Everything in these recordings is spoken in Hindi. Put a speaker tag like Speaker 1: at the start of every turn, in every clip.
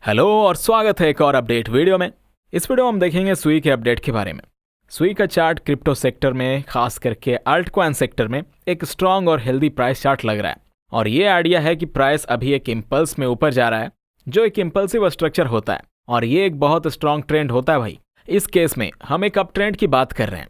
Speaker 1: हेलो और स्वागत है एक और अपडेट वीडियो में। इस वीडियो में हम देखेंगे सुई के अपडेट के बारे में। सुई का चार्ट क्रिप्टो सेक्टर में, खास करके अल्टकॉइन सेक्टर में एक स्ट्रांग और हेल्दी प्राइस चार्ट लग रहा है। और ये आइडिया है कि प्राइस अभी एक इंपल्स में ऊपर जा रहा है, जो एक इंपल्सिव स्ट्रक्चर होता है और ये एक बहुत स्ट्रांग ट्रेंड होता है भाई। इस केस में हम एक अप ट्रेंड की बात कर रहे हैं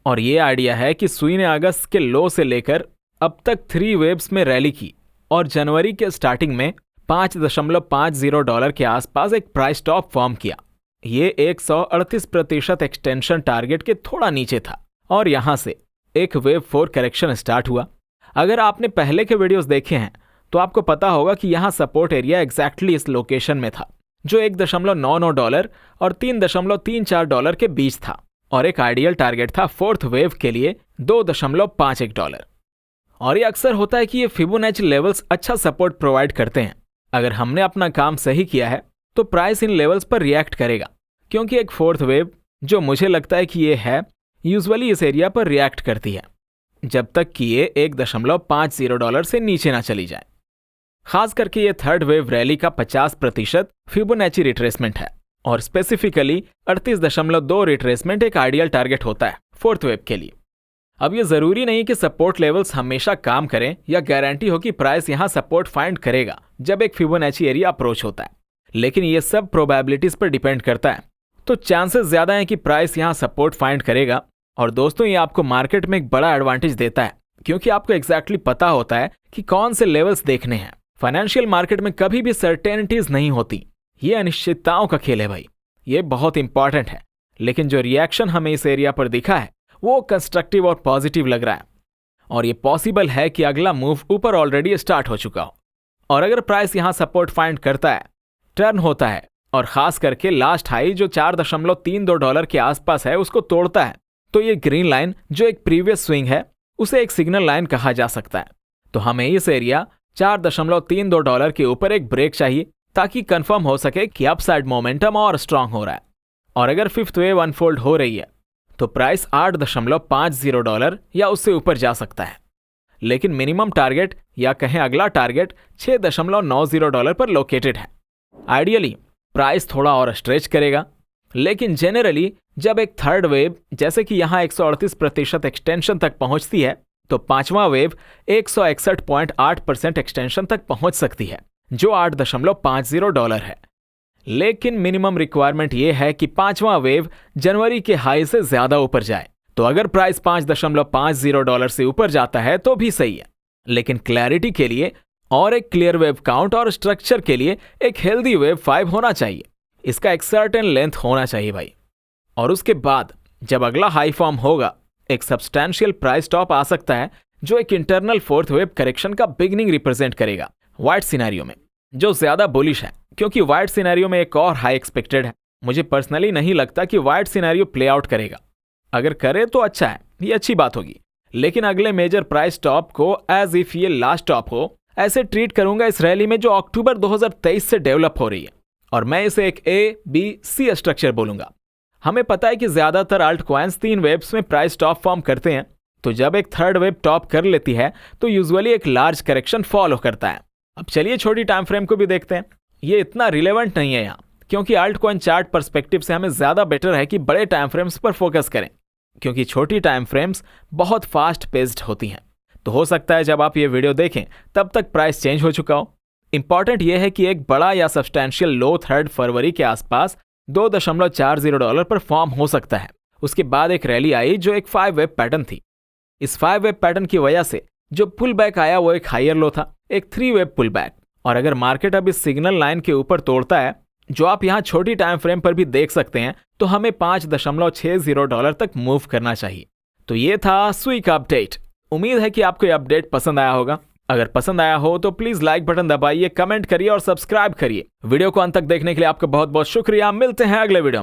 Speaker 1: और ये आइडिया है कि सुई ने अगस्त के लो से लेकर अब तक 3 वेव्स में रैली की और जनवरी के स्टार्टिंग में $5.50 के आसपास एक प्राइस टॉप फॉर्म किया। ये 138% एक्सटेंशन टारगेट के थोड़ा नीचे था और यहां से एक वेव 4 करेक्शन स्टार्ट हुआ। अगर आपने पहले के वीडियोस देखे हैं तो आपको पता होगा कि यहां सपोर्ट एरिया एग्जैक्टली इस लोकेशन में था, जो $1.99 और $3.34 के बीच था और एक आइडियल टारगेट था फोर्थ वेव के लिए $2.51। और ये अक्सर होता है कि ये फिबोनाची लेवल्स अच्छा सपोर्ट प्रोवाइड करते हैं। अगर हमने अपना काम सही किया है तो प्राइस इन लेवल्स पर रिएक्ट करेगा, क्योंकि एक फोर्थ वेव, जो मुझे लगता है कि ये है, यूजुअली इस एरिया पर रिएक्ट करती है जब तक कि ये $1.50 से नीचे ना चली जाए। खास करके ये थर्ड वेव रैली का 50% फिबोनाची रिट्रेसमेंट है और स्पेसिफिकली 38.2 रिट्रेसमेंट एक आइडियल टारगेट होता है फोर्थ वेव के लिए। अब ये जरूरी नहीं कि सपोर्ट लेवल्स हमेशा काम करें या गारंटी हो कि प्राइस यहां सपोर्ट फाइंड करेगा जब एक फिबोनाची एरिया अप्रोच होता है, लेकिन ये सब प्रोबेबिलिटीज पर डिपेंड करता है। तो चांसेस ज्यादा हैं कि प्राइस यहां सपोर्ट फाइंड करेगा। और दोस्तों, ये आपको मार्केट में एक बड़ा एडवांटेज देता है, क्योंकि आपको एग्जैक्टली पता होता है कि कौन से लेवल्स देखने हैं। फाइनेंशियल मार्केट में कभी भी सर्टेनिटीज नहीं होती, ये अनिश्चितताओं का खेल है भाई। ये बहुत इंपॉर्टेंट है, लेकिन जो रिएक्शन हमें इस एरिया पर दिखा है वो कंस्ट्रक्टिव और पॉजिटिव लग रहा है और ये पॉसिबल है कि अगला मूव ऊपर ऑलरेडी स्टार्ट हो चुका हो। और अगर प्राइस यहां सपोर्ट फाइंड करता है, टर्न होता है और खास करके लास्ट हाई जो $4.32 के आसपास है उसको तोड़ता है, तो ये ग्रीन लाइन जो एक प्रीवियस स्विंग है उसे एक सिग्नल लाइन कहा जा सकता है। तो हमें इस एरिया $4.32 के ऊपर एक ब्रेक चाहिए ताकि कंफर्म हो सके कि अपसाइड मोमेंटम और स्ट्रांग हो रहा है। और अगर फिफ्थ वेव अनफोल्ड हो रही है तो प्राइस $8.50 या उससे ऊपर जा सकता है, लेकिन मिनिमम टारगेट या कहें अगला टारगेट $6.90 पर लोकेटेड है। आइडियली प्राइस थोड़ा और स्ट्रेच करेगा, लेकिन जेनरली जब एक थर्ड वेव जैसे कि यहां 138% एक्सटेंशन तक पहुंचती है तो पांचवा वेव 161.8% एक्सटेंशन तक पहुंच सकती है, जो $8.50 है। लेकिन मिनिमम रिक्वायरमेंट यह है कि पांचवा वेव जनवरी के हाई से ज्यादा ऊपर जाए। तो अगर प्राइस $5.50 से ऊपर जाता है तो भी सही है, लेकिन क्लैरिटी के लिए और एक क्लियर वेव काउंट और स्ट्रक्चर के लिए एक हेल्दी वेव 5 होना चाहिए। इसका एक सर्टेन लेंथ होना चाहिए भाई। और उसके बाद जब अगला हाई फॉर्म होगा, एक सब्सटैंशियल प्राइस टॉप आ सकता है, जो एक इंटरनल फोर्थ वेव करेक्शन का बिगनिंग रिप्रेजेंट करेगा व्हाइट सिनेरियो में, जो ज्यादा बुलिश है, क्योंकि व्हाइट सिनेरियो में एक और हाई एक्सपेक्टेड है। मुझे पर्सनली नहीं लगता कि व्हाइट सिनेरियो प्ले आउट करेगा। अगर करे तो अच्छा है, ये अच्छी बात होगी, लेकिन अगले मेजर प्राइस टॉप को एज इफ ये लास्ट टॉप हो ऐसे ट्रीट करूंगा इस रैली में, जो अक्टूबर 2023 से डेवलप हो रही है। और मैं इसे एक ABC स्ट्रक्चर बोलूंगा। हमें पता है कि ज्यादातर अल्ट कॉइन्स 3 वेव्स में प्राइस टॉप फॉर्म करते हैं, तो जब एक थर्ड वेव टॉप कर लेती है तो यूजुअली एक लार्ज करेक्शन फॉलो करता है। अब चलिए छोटी टाइम फ्रेम को भी देखते हैं। ये इतना रिलेवेंट नहीं है यहाँ, क्योंकि अल्ट कॉइन चार्ट पर्सपेक्टिव से हमें ज्यादा बेटर है कि बड़े टाइम फ्रेम्स पर फोकस करें, क्योंकि छोटी टाइम फ्रेम्स बहुत फास्ट पेस्ड होती हैं। तो हो सकता है जब आप ये वीडियो देखें तब तक प्राइस चेंज हो चुका हो। इंपॉर्टेंट यह है कि एक बड़ा या सब्सटैंशियल लो 3 फरवरी के आसपास $2.40 पर फॉर्म हो सकता है। उसके बाद एक रैली आई जो एक 5 वेव पैटर्न थी। इस 5 वेव पैटर्न की वजह से जो पुल बैक आया वो एक हायर लो था, एक 3 वेव पुल बैक। और अगर मार्केट अब इस सिग्नल लाइन के ऊपर तोड़ता है, जो आप यहां छोटी टाइम फ्रेम पर भी देख सकते हैं, तो हमें $5.60 तक मूव करना चाहिए। तो ये था सुई का अपडेट। उम्मीद है कि आपको ये अपडेट पसंद आया होगा। अगर पसंद आया हो तो प्लीज लाइक बटन दबाइए, कमेंट करिए और सब्सक्राइब करिए। वीडियो को अंत तक देखने के लिए आपका बहुत बहुत शुक्रिया। मिलते हैं अगले वीडियो में।